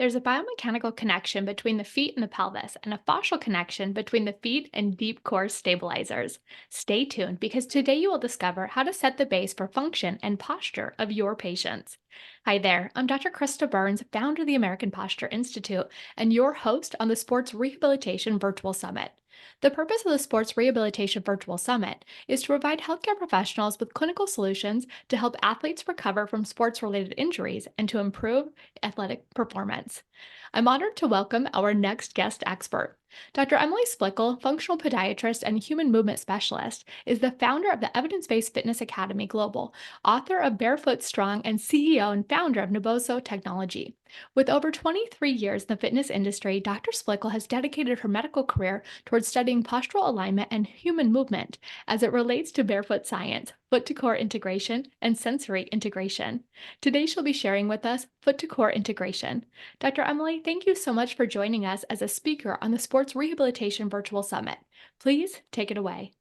There's a biomechanical connection between the feet and the pelvis, and a fascial connection between the feet and deep core stabilizers. Stay tuned because today you will discover how to set the base for function and posture of your patients. Hi there, I'm Dr. Krista Burns, founder of the American Posture Institute, and your host on the Sports Rehabilitation Virtual Summit. The purpose of the Sports Rehabilitation Virtual Summit is to provide healthcare professionals with clinical solutions to help athletes recover from sports related injuries and to improve athletic performance. I'm honored to welcome our next guest expert. Dr. Emily Splichal, functional podiatrist and human movement specialist, is the founder of the Evidence Based Fitness Academy Global, author of Barefoot Strong, and CEO and founder of Naboso Technology. With over 23 years in the fitness industry, Dr. Splichal has dedicated her medical career towards studying postural alignment and human movement as it relates to barefoot science, foot to core integration, and sensory integration. Today, she'll be sharing with us foot to core integration. Dr. Emily, thank you so much for joining us as a speaker on the Sports Rehabilitation Virtual Summit. Please take it away.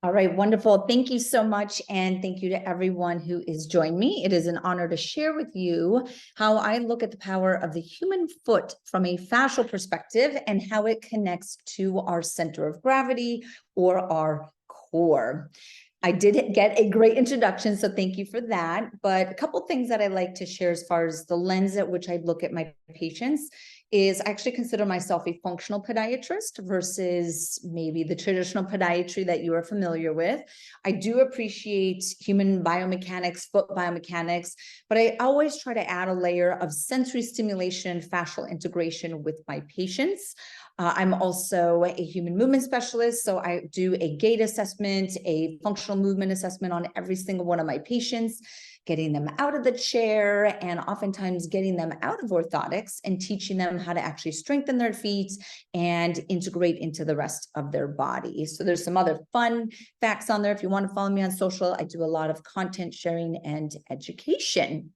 All right, wonderful. Thank you so much. And thank you to everyone who is joining me. It is an honor to share with you how I look at the power of the human foot from a fascial perspective and how it connects to our center of gravity or our core. I did get a great introduction, so thank you for that. But a couple things that I like to share as far as the lens at which I look at my patients is I actually consider myself a functional podiatrist versus maybe the traditional podiatry that you are familiar with. I do appreciate human biomechanics, foot biomechanics, but I always try to add a layer of sensory stimulation and fascial integration with my patients. I'm also a human movement specialist, so I do a gait assessment, a functional movement assessment on every single one of my patients, getting them out of the chair and oftentimes getting them out of orthotics and teaching them how to actually strengthen their feet and integrate into the rest of their body. So there's some other fun facts on there. If you want to follow me on social, I do a lot of content sharing and education.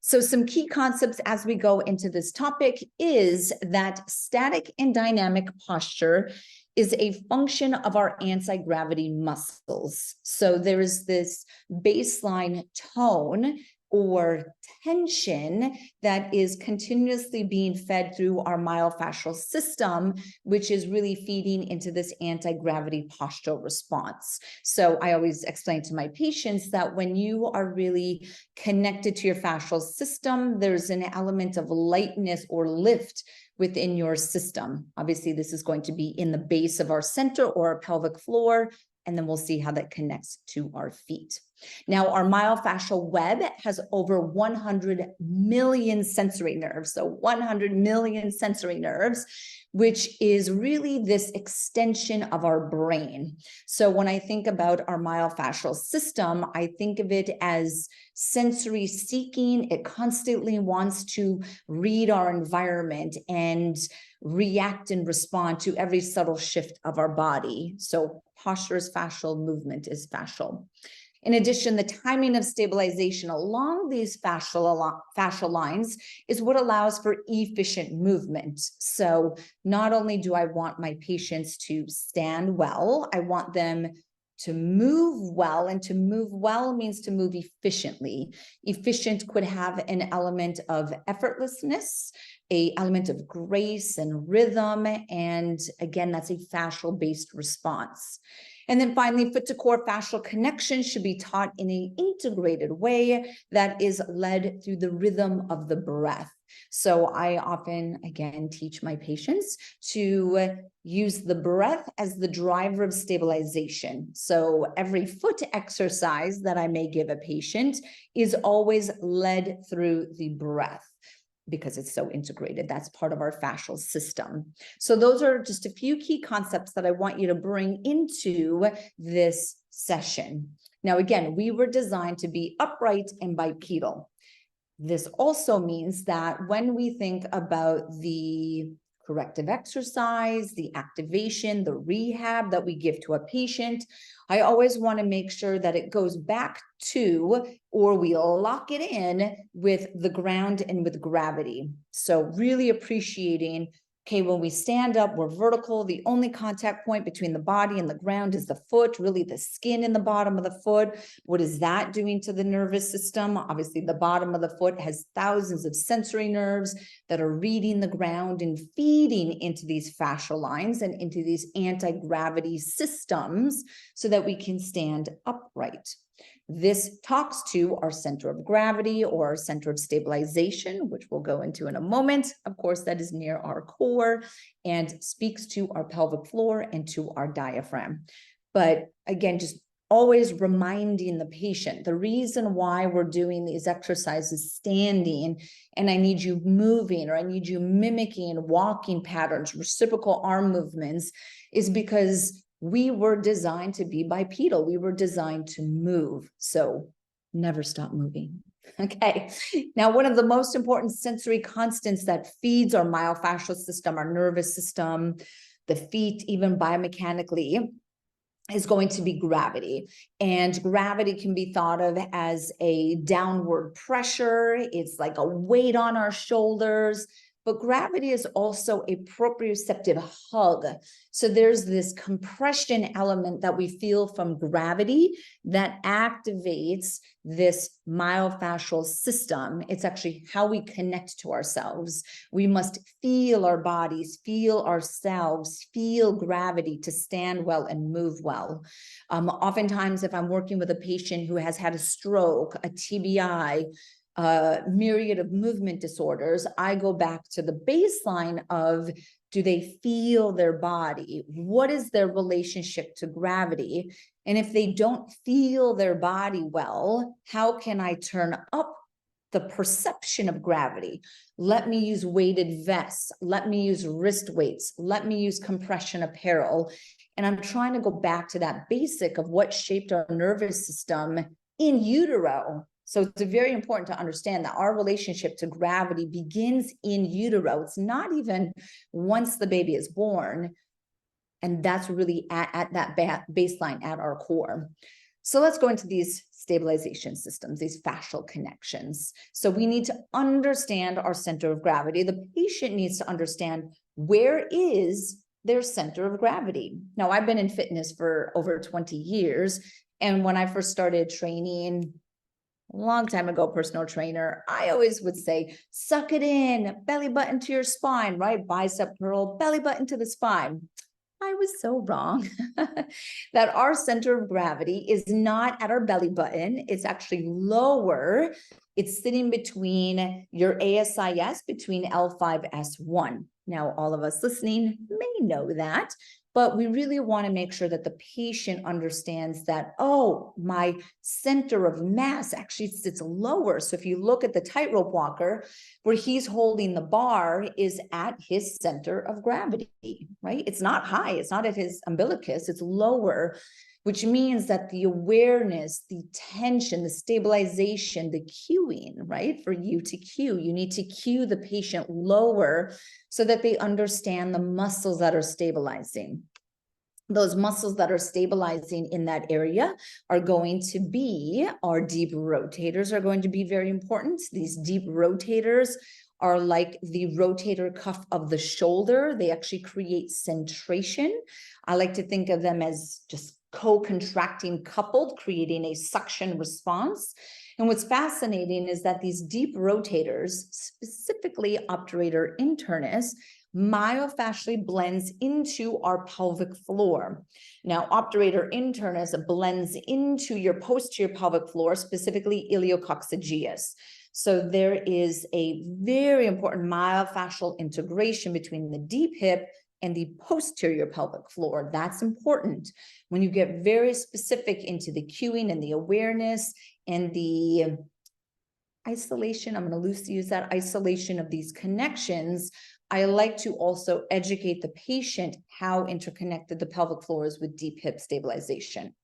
So some key concepts as we go into this topic is that static and dynamic posture is a function of our anti-gravity muscles. So there is this baseline tone or tension that is continuously being fed through our myofascial system, which is really feeding into this anti-gravity postural response. So I always explain to my patients that when you are really connected to your fascial system, there's an element of lightness or lift within your system. Obviously, this is going to be in the base of our center or our pelvic floor, and then we'll see how that connects to our feet. Now, our myofascial web has over 100 million sensory nerves, so 100 million sensory nerves, which is really this extension of our brain. So when I think about our myofascial system, I think of it as sensory seeking. It constantly wants to read our environment and react and respond to every subtle shift of our body. So posture is fascial, movement is fascial. In addition, the timing of stabilization along these fascial lines is what allows for efficient movement. So not only do I want my patients to stand well, I want them to move well, and to move well means to move efficiently. Efficient could have an element of effortlessness, an element of grace and rhythm, and again, that's a fascial-based response. And then finally, foot to core fascial connection should be taught in an integrated way that is led through the rhythm of the breath. So I often, again, teach my patients to use the breath as the driver of stabilization. So every foot exercise that I may give a patient is always led through the breath, because it's so integrated. That's part of our fascial system. So those are just a few key concepts that I want you to bring into this session. Now, again, we were designed to be upright and bipedal. This also means that when we think about the corrective exercise, the activation, the rehab that we give to a patient, I always want to make sure that it goes back to, or we lock it in with the ground and with gravity. So really appreciating Okay, when we stand up, we're vertical. The only contact point between the body and the ground is the foot, really the skin in the bottom of the foot. What is that doing to the nervous system? Obviously, the bottom of the foot has thousands of sensory nerves that are reading the ground and feeding into these fascial lines and into these anti-gravity systems so that we can stand upright. This talks to our center of gravity or our center of stabilization, which we'll go into in a moment. Of course, that is near our core and speaks to our pelvic floor and to our diaphragm. But again, just always reminding the patient, the reason why we're doing these exercises standing, and I need you moving, or I need you mimicking walking patterns, reciprocal arm movements, is because we were designed to be bipedal. We were designed to move. So never stop moving. Okay. Now, one of the most important sensory constants that feeds our myofascial system, our nervous system, the feet, even biomechanically, is going to be gravity. And gravity can be thought of as a downward pressure. It's like a weight on our shoulders. But gravity is also a proprioceptive hug. So there's this compression element that we feel from gravity that activates this myofascial system. It's actually how we connect to ourselves. We must feel our bodies, feel ourselves, feel gravity to stand well and move well. Oftentimes, if I'm working with a patient who has had a stroke, a TBI, myriad of movement disorders, I go back to the baseline of, do they feel their body? What is their relationship to gravity? And if they don't feel their body well, how can I turn up the perception of gravity? Let me use weighted vests. Let me use wrist weights. Let me use compression apparel. And I'm trying to go back to that basic of what shaped our nervous system in utero. So it's very important to understand that our relationship to gravity begins in utero. It's not even once the baby is born. And that's really at that baseline at our core. So let's go into these stabilization systems, these fascial connections. So we need to understand our center of gravity. The patient needs to understand, where is their center of gravity? Now, I've been in fitness for over 20 years. And when I first started training, a long time ago, personal trainer, I always would say, suck it in, belly button to your spine, right? Bicep curl, belly button to the spine. I was so wrong. That our center of gravity is not at our belly button. It's actually lower. It's sitting between your ASIS, between L5S1. Now, all of us listening may know that, but we really want to make sure that the patient understands that, oh, my center of mass actually sits lower. So if you look at the tightrope walker, where he's holding the bar is at his center of gravity, right? It's not high. It's not at his umbilicus. It's lower, which means that the awareness, the tension, the stabilization, the cueing, right? For you to cue, you need to cue the patient lower so that they understand the muscles that are stabilizing. Those muscles that are stabilizing in that area are going to be, our deep rotators are going to be very important. These deep rotators are like the rotator cuff of the shoulder. They actually create centration. I like to think of them as just co-contracting coupled, creating a suction response. And what's fascinating is that these deep rotators, specifically obturator internus, myofascially blends into our pelvic floor. Now, obturator internus blends into your posterior pelvic floor, specifically iliococcygeus. So there is a very important myofascial integration between the deep hip and the posterior pelvic floor. That's important. When you get very specific into the cueing and the awareness and the isolation, I'm going to loosely use that, isolation of these connections, I like to also educate the patient how interconnected the pelvic floor is with deep hip stabilization.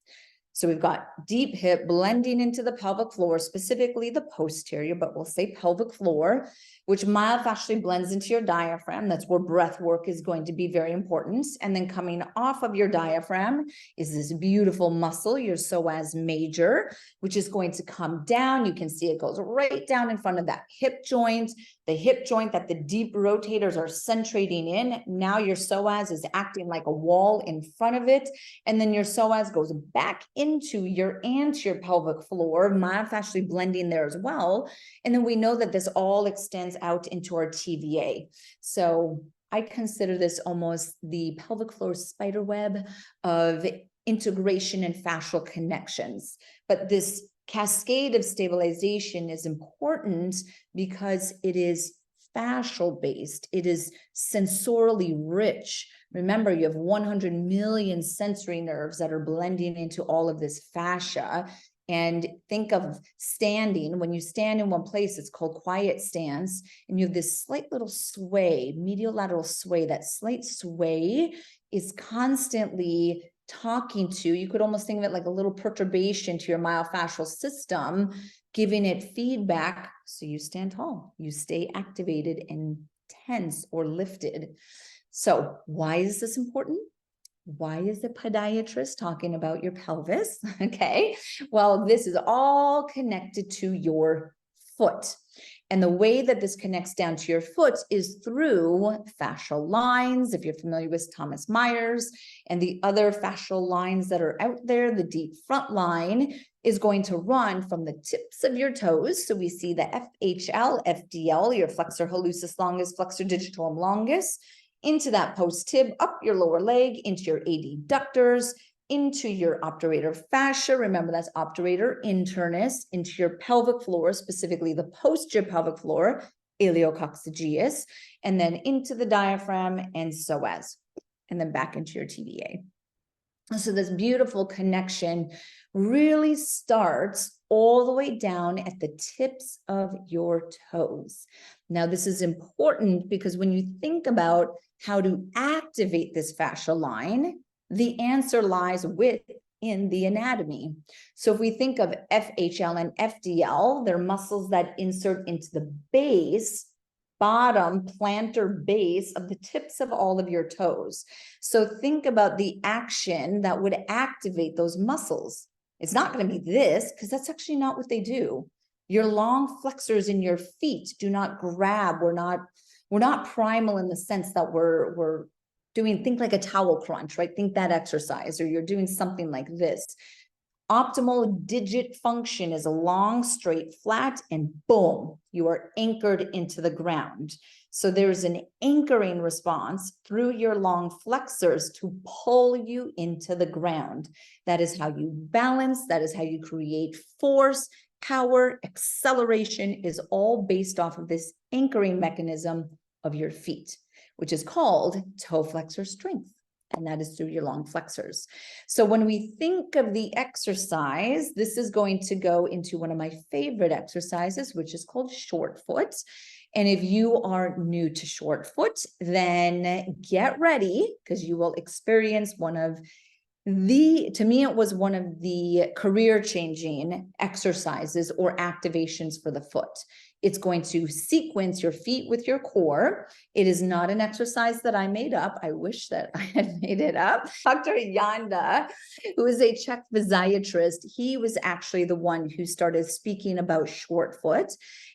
So we've got deep hip blending into the pelvic floor, specifically the posterior, but we'll say pelvic floor, which myofascially blends into your diaphragm. That's where breath work is going to be very important. And then coming off of your diaphragm is this beautiful muscle, your psoas major, which is going to come down. You can see it goes right down in front of that hip joint. the hip joint that the deep rotators are centrating in. Now your psoas is acting like a wall in front of it. And then your psoas goes back into your anterior pelvic floor, myofascially blending there as well. And then we know that this all extends out into our TVA. So I consider this almost the pelvic floor spider web of integration and fascial connections. But this cascade of stabilization is important because it is fascial based. It is sensorily rich. Remember, you have 100 million sensory nerves that are blending into all of this fascia. And think of standing. When you stand in one place, it's called quiet stance. And you have this slight little sway, medial lateral sway. That slight sway is constantly talking to, you could almost think of it like a little perturbation to your myofascial system, giving it feedback. So you stand tall, you stay activated and tense or lifted. So why is this important? Why is the podiatrist talking about your pelvis? Okay, well, this is all connected to your foot. And the way that this connects down to your foot is through fascial lines. If you're familiar with Thomas Myers and the other fascial lines that are out there, the deep front line is going to run from the tips of your toes. So we see the FHL, FDL, your flexor hallucis longus, flexor digitorum longus, into that post tib, up your lower leg, into your adductors, into your obturator fascia. Remember, that's obturator internus, into your pelvic floor, specifically the posterior pelvic floor, iliococcygeus, and then into the diaphragm and psoas, and then back into your TVA. So this beautiful connection really starts all the way down at the tips of your toes. Now, this is important because when you think about how to activate this fascial line, the answer lies within the anatomy. So if we think of FHL and FDL, they're muscles that insert into the base, bottom plantar base of the tips of all of your toes. So think about the action that would activate those muscles. It's not going to be this, because that's actually not what they do. Your long flexors in your feet do not grab. We're not primal in the sense that we're doing, think like a towel crunch, right? Think that exercise, or you're doing something like this. Optimal digit function is a long, straight, flat, and boom, you are anchored into the ground. So there's an anchoring response through your long flexors to pull you into the ground. That is how you balance. That is how you create force, power, acceleration is all based off of this anchoring mechanism of your feet, which is called toe flexor strength. And that is through your long flexors. So when we think of the exercise, this is going to go into one of my favorite exercises, which is called short foot. And if you are new to short foot, then get ready, because you will experience one of to me, it was one of the career-changing exercises or activations for the foot. It's going to sequence your feet with your core. It is not an exercise that I made up. I wish that I had made it up. Dr. Yanda, who is a Czech physiatrist, he was actually the one who started speaking about short foot.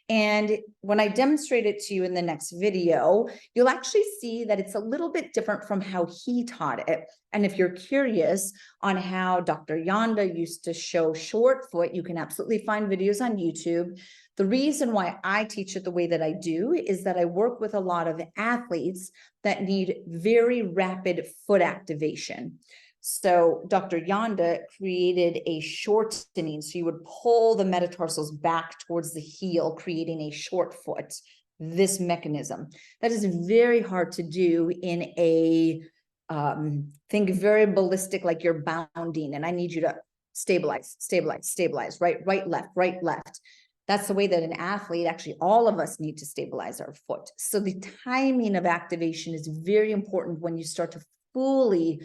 And when I demonstrate it to you in the next video, you'll actually see that it's a little bit different from how he taught it. And if you're curious on how Dr. Yanda used to show short foot, you can absolutely find videos on YouTube. The reason why I teach it the way that I do is that I work with a lot of athletes that need very rapid foot activation. So Dr. Yanda created a shortening. So you would pull the metatarsals back towards the heel, creating a short foot, this mechanism. That is very hard to do in a, think very ballistic, like you're bounding, and I need you to stabilize, right, left. That's the way that an athlete, actually all of us, need to stabilize our foot. So the timing of activation is very important when you start to fully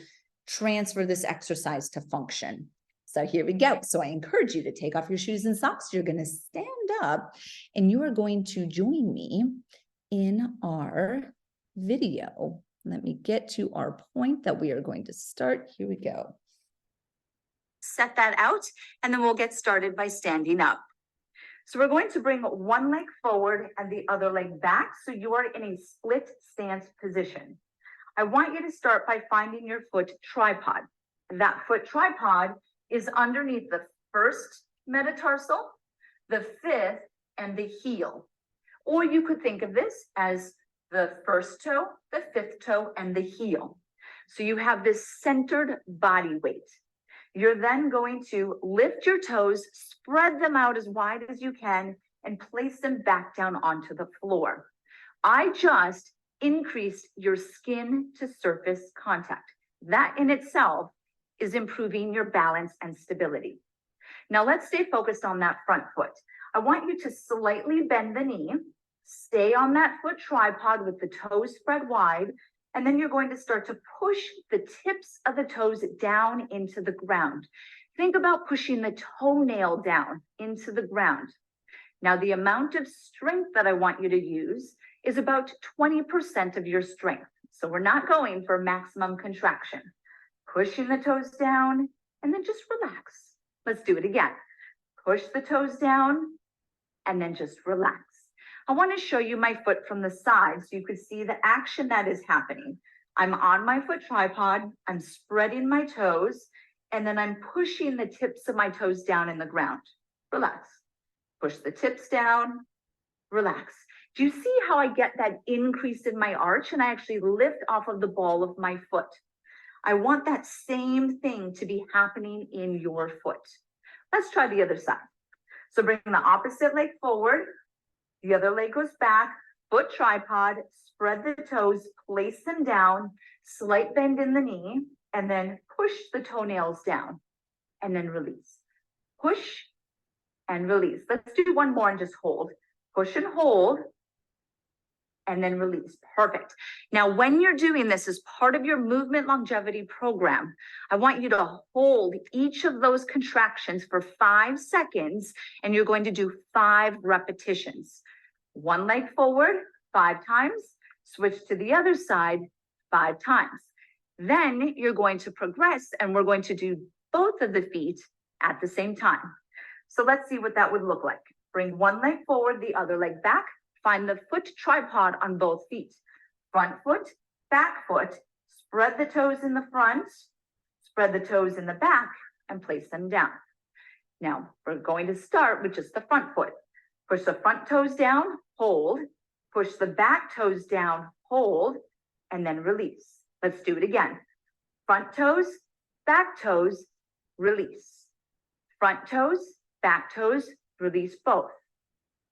transfer this exercise to function. So here we go. So I encourage you to take off your shoes and socks. You're going to stand up and you are going to join me in our video. Let me get to our point that we are going to start. Here we go. Set that out, and then we'll get started by standing up. So we're going to bring one leg forward and the other leg back. So you are in a split stance position. I want you to start by finding your foot tripod. That foot tripod is underneath the first metatarsal, the fifth, and the heel. Or you could think of this as the first toe, the fifth toe, and the heel. So you have this centered body weight. You're then going to lift your toes, spread them out as wide as you can, and place them back down onto the floor. I just increased your skin to surface contact. That in itself is improving your balance and stability. Now let's stay focused on that front foot. I want you to slightly bend the knee, stay on that foot tripod with the toes spread wide, and then you're going to start to push the tips of the toes down into the ground. Think about pushing the toenail down into the ground. Now, the amount of strength that I want you to use is about 20% of your strength. So we're not going for maximum contraction. Pushing the toes down and then just relax. Let's do it again. Push the toes down and then just relax. I want to show you my foot from the side so you could see the action that is happening. I'm on my foot tripod, I'm spreading my toes, and then I'm pushing the tips of my toes down in the ground. Relax. Push the tips down, relax. Do you see how I get that increase in my arch and I actually lift off of the ball of my foot? I want that same thing to be happening in your foot. Let's try the other side. So bring the opposite leg forward. The other leg goes back, foot tripod, spread the toes, place them down, slight bend in the knee, and then push the toenails down, and then release. Push and release. Let's do one more and just hold. Push and hold, and then release. Perfect. Now, when you're doing this as part of your movement longevity program, I want you to hold each of those contractions for 5 seconds, and you're going to do 5 repetitions. One leg forward 5 times, switch to the other side 5 times. Then you're going to progress, and we're going to do both of the feet at the same time. So let's see what that would look like. Bring one leg forward, the other leg back. Find the foot tripod on both feet. Front foot, back foot, spread the toes in the front, spread the toes in the back, and place them down. Now, we're going to start with just the front foot. Push the front toes down, hold. Push the back toes down, hold, and then release. Let's do it again. Front toes, back toes, release. Front toes, back toes, release both.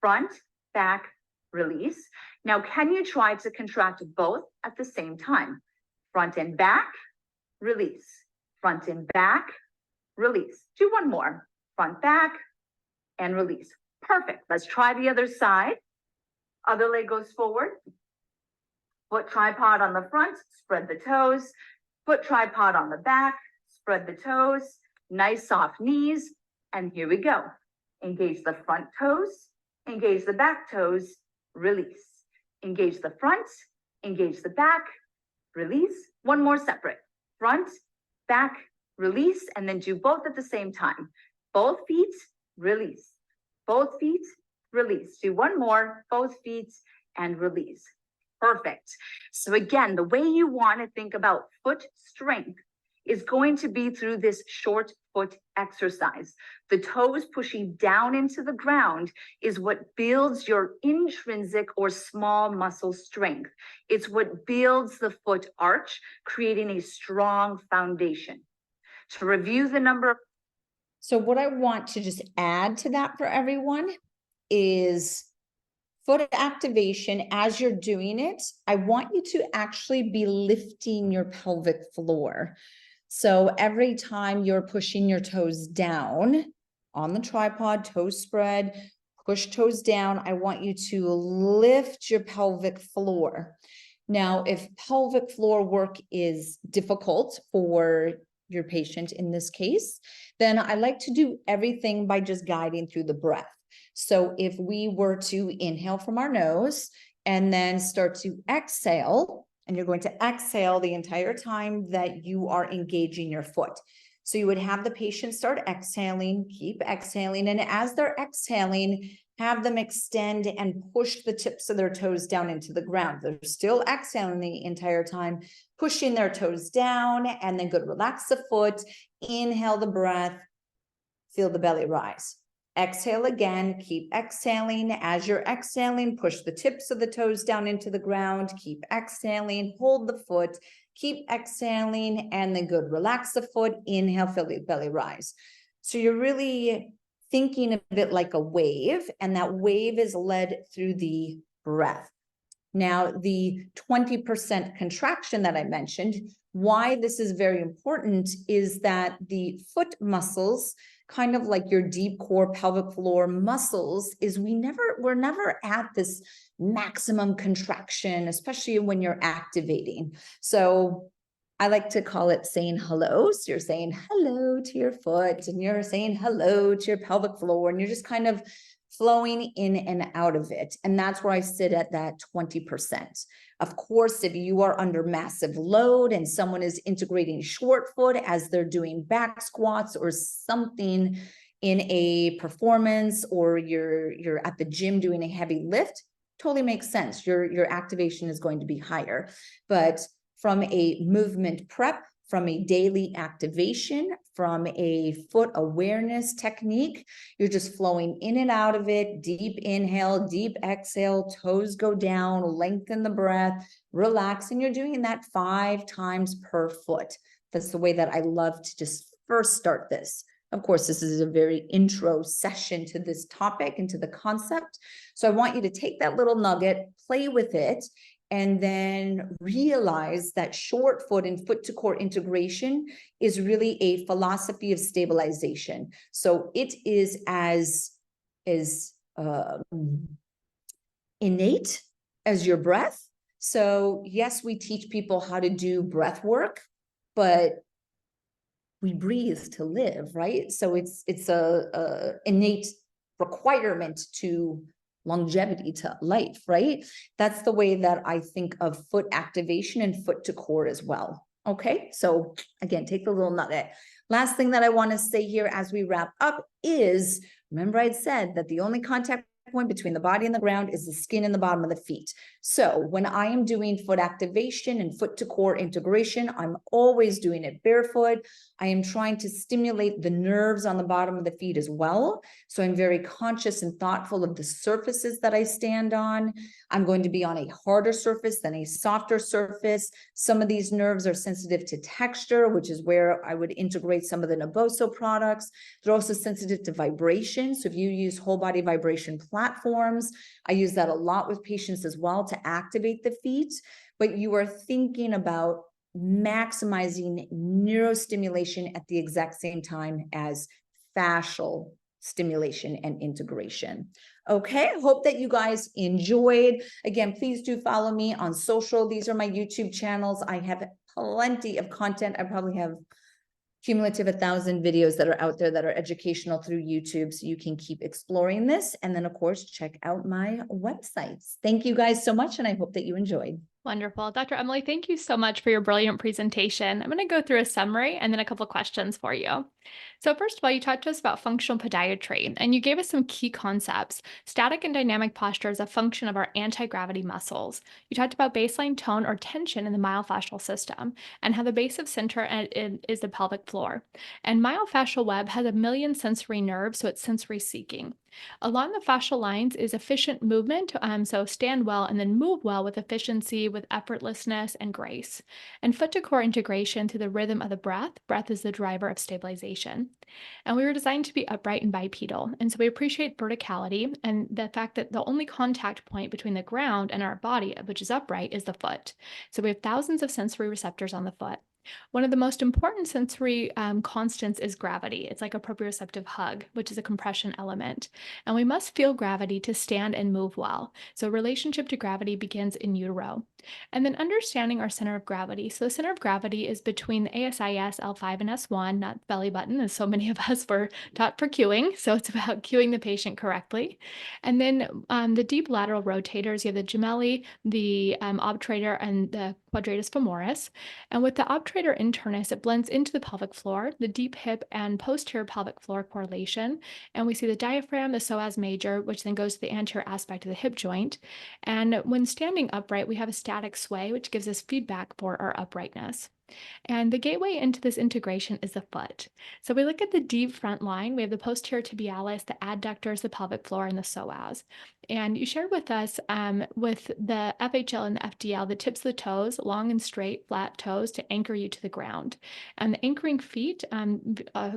Front, back, release. Now, can you try to contract both at the same time? Front and back, release. Front and back, release. Do one more. Front, back, and release. Perfect. Let's try the other side. Other leg goes forward. Foot tripod on the front, spread the toes. Foot tripod on the back, spread the toes. Nice soft knees. And here we go. Engage the front toes, engage the back toes, release. Engage the front, engage the back, release. One more separate. Front, back, release, and then do both at the same time. Both feet, release. Both feet, release. Do one more, both feet, and release. Perfect. So again, the way you want to think about foot strength is going to be through this short foot exercise. The toes pushing down into the ground is what builds your intrinsic or small muscle strength. It's what builds the foot arch, creating a strong foundation. To review the number. So what I want to just add to that for everyone is foot activation. As you're doing it, I want you to actually be lifting your pelvic floor. So every time you're pushing your toes down on the tripod, toes spread, push toes down, I want you to lift your pelvic floor. Now, if pelvic floor work is difficult for your patient in this case, then I like to do everything by just guiding through the breath. So if we were to inhale from our nose and then start to exhale, and you're going to exhale the entire time that you are engaging your foot. So you would have the patient start exhaling, keep exhaling. And as they're exhaling, have them extend and push the tips of their toes down into the ground. They're still exhaling the entire time, pushing their toes down, and then good. Relax the foot, inhale the breath, feel the belly rise. Exhale again, keep exhaling. As you're exhaling, push the tips of the toes down into the ground, keep exhaling, hold the foot, keep exhaling, and then good. Relax the foot, inhale, feel the belly rise. So you're really thinking of it like a wave, and that wave is led through the breath. Now, the 20% contraction that I mentioned, why this is very important is that the foot muscles, kind of like your deep core pelvic floor muscles, is we're never at this maximum contraction, especially when you're activating. So I like to call it saying hello. So you're saying hello to your foot, and you're saying hello to your pelvic floor, and you're just kind of flowing in and out of it. And that's where I sit at that 20%. Of course, if you are under massive load and someone is integrating short foot as they're doing back squats or something in a performance, or you're at the gym doing a heavy lift, totally makes sense. Your activation is going to be higher. But from a movement prep, from a daily activation, from a foot awareness technique, you're just flowing in and out of it. Deep inhale, deep exhale, toes go down, lengthen the breath, relax. And you're doing that 5 times per foot. That's the way that I love to just first start this. Of course, this is a very intro session to this topic and to the concept. So I want you to take that little nugget, play with it, and then realize that short foot and foot to core integration is really a philosophy of stabilization. So it is as innate as your breath. So yes, we teach people how to do breath work, but we breathe to live, right? So it's a innate requirement to longevity, to life, right? That's the way that I think of foot activation and foot to core as well. Okay, so again, take the little nugget. Last thing that I want to say here as we wrap up is, remember I'd said that the only contact point between the body and the ground is the skin in the bottom of the feet. So when I am doing foot activation and foot to core integration, I'm always doing it barefoot. I am trying to stimulate the nerves on the bottom of the feet as well. So I'm very conscious and thoughtful of the surfaces that I stand on. I'm going to be on a harder surface than a softer surface. Some of these nerves are sensitive to texture, which is where I would integrate some of the Naboso products. They're also sensitive to vibration. So if you use whole body vibration platforms, I use that a lot with patients as well to activate the feet. But you are thinking about maximizing neurostimulation at the exact same time as fascial stimulation and integration. Okay, I hope that you guys enjoyed. Again, please do follow me on social. These are my YouTube channels. I have plenty of content. I probably have cumulative 1,000 videos that are out there that are educational through YouTube, so you can keep exploring this. And then of course, check out my websites. Thank you guys so much, and I hope that you enjoyed. Wonderful. Dr. Emily, thank you so much for your brilliant presentation. I'm going to go through a summary and then a couple of questions for you. So first of all, you talked to us about functional podiatry, and you gave us some key concepts. Static and dynamic posture is a function of our anti-gravity muscles. You talked about baseline tone or tension in the myofascial system, and how the base of center is the pelvic floor. And myofascial web has 1 million sensory nerves, so it's sensory seeking. Along the fascial lines is efficient movement, so stand well and then move well with efficiency, with effortlessness and grace. And foot to core integration through the rhythm of the breath. Breath is the driver of stabilization. And we were designed to be upright and bipedal. And so we appreciate verticality and the fact that the only contact point between the ground and our body, which is upright, is the foot. So we have thousands of sensory receptors on the foot. One of the most important sensory constants is gravity. It's like a proprioceptive hug, which is a compression element. And we must feel gravity to stand and move well. So relationship to gravity begins in utero. And then understanding our center of gravity. So the center of gravity is between the ASIS, L5, and S1, not belly button, as so many of us were taught for cueing. So it's about cueing the patient correctly. And then the deep lateral rotators, you have the gemelli, the obturator, and the quadratus femoris. And with the obturator internus, it blends into the pelvic floor, the deep hip and posterior pelvic floor correlation. And we see the diaphragm, the psoas major, which then goes to the anterior aspect of the hip joint. And when standing upright, we have a static sway, which gives us feedback for our uprightness. And the gateway into this integration is the foot. So we look at the deep front line. We have the posterior tibialis, the adductors, the pelvic floor, and the psoas. And you shared with us with the FHL and the FDL, the tips of the toes, long and straight, flat toes to anchor you to the ground. And the anchoring feet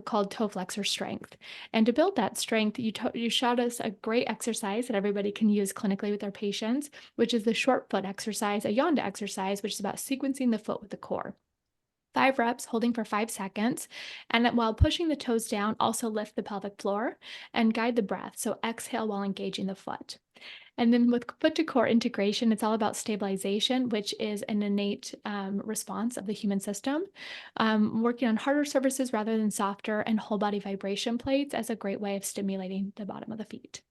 called toe flexor strength. And to build that strength, you showed us a great exercise that everybody can use clinically with their patients, which is the short foot exercise, a yonda exercise, which is about sequencing the foot with the core. 5 reps, holding for 5 seconds. And then while pushing the toes down, also lift the pelvic floor and guide the breath. So exhale while engaging the foot. And then with foot to core integration, it's all about stabilization, which is an innate response of the human system. Working on harder surfaces rather than softer, and whole body vibration plates as a great way of stimulating the bottom of the feet.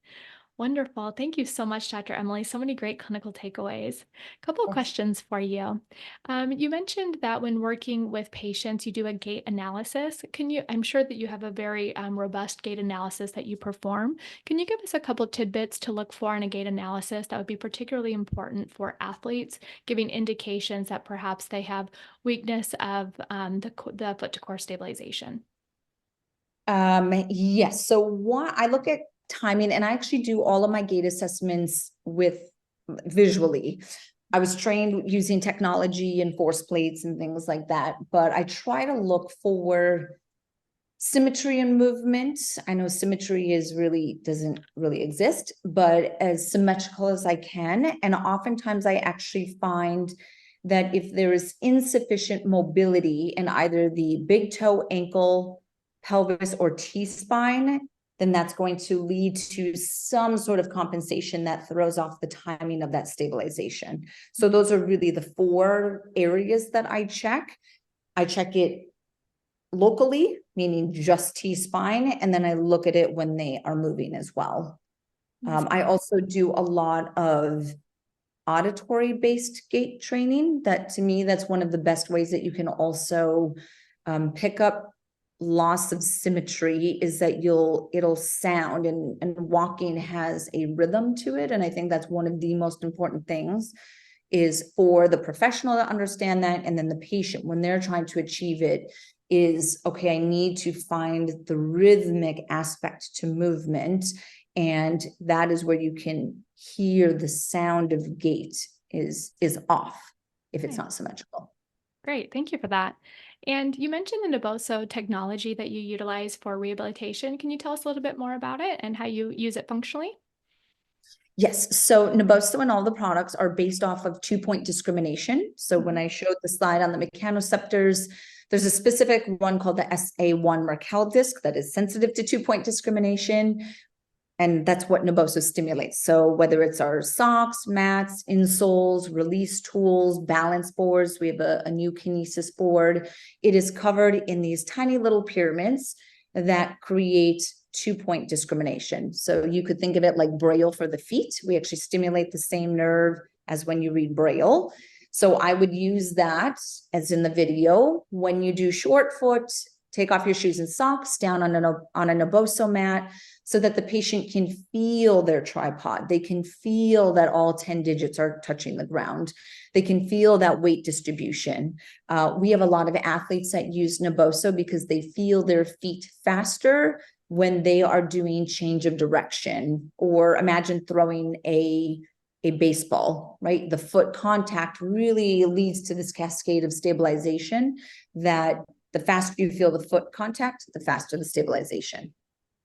Wonderful. Thank you so much, Dr. Emily. So many great clinical takeaways. A couple of questions for you. You mentioned that when working with patients, you do a gait analysis. I'm sure that you have a very robust gait analysis that you perform. Can you give us a couple of tidbits to look for in a gait analysis that would be particularly important for athletes, giving indications that perhaps they have weakness of the foot to core stabilization? Yes. So I look at timing, and I actually do all of my gait assessments with visually. I was trained using technology and force plates and things like that, but I try to look for symmetry and movement. I know symmetry doesn't really exist, but as symmetrical as I can. And oftentimes I actually find that if there is insufficient mobility in either the big toe, ankle, pelvis, or T-spine, then that's going to lead to some sort of compensation that throws off the timing of that stabilization. So those are really the 4 areas that I check. I check it locally, meaning just T-spine, and then I look at it when they are moving as well. I also do a lot of auditory-based gait training. That, to me, that's one of the best ways that you can also pick up loss of symmetry, is that it'll sound, and walking has a rhythm to it. And I think that's one of the most important things, is for the professional to understand that, and then the patient, when they're trying to achieve it, is, okay, I need to find the rhythmic aspect to movement. And that is where you can hear the sound of gait is off if it's not symmetrical. Great. Thank you for that. And you mentioned the Naboso technology that you utilize for rehabilitation. Can you tell us a little bit more about it and how you use it functionally? Yes. So Naboso and all the products are based off of 2-point discrimination. So when I showed the slide on the mechanoceptors, there's a specific one called the SA1 Merkel disc that is sensitive to 2-point discrimination. And that's what Naboso stimulates. So whether it's our socks, mats, insoles, release tools, balance boards, we have a new kinesis board. It is covered in these tiny little pyramids that create 2-point discrimination. So you could think of it like Braille for the feet. We actually stimulate the same nerve as when you read Braille. So I would use that, as in the video, when you do short foot, take off your shoes and socks down on a Naboso mat, so that the patient can feel their tripod. They can feel that all 10 digits are touching the ground. They can feel that weight distribution. We have a lot of athletes that use Naboso because they feel their feet faster when they are doing change of direction. Or imagine throwing a baseball, right? The foot contact really leads to this cascade of stabilization, that the faster you feel the foot contact, the faster the stabilization.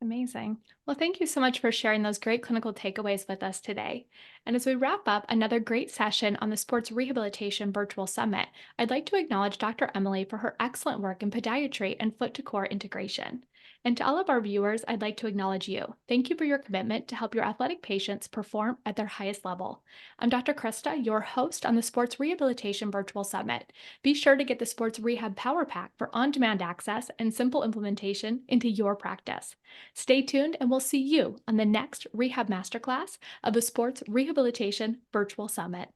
Amazing. Well, thank you so much for sharing those great clinical takeaways with us today. And as we wrap up another great session on the Sports Rehabilitation Virtual Summit, I'd like to acknowledge Dr. Emily for her excellent work in podiatry and foot to core integration. And to all of our viewers, I'd like to acknowledge you. Thank you for your commitment to help your athletic patients perform at their highest level. I'm Dr. Krista, your host on the Sports Rehabilitation Virtual Summit. Be sure to get the Sports Rehab Power Pack for on-demand access and simple implementation into your practice. Stay tuned, and we'll see you on the next Rehab Masterclass of the Sports Rehabilitation Virtual Summit.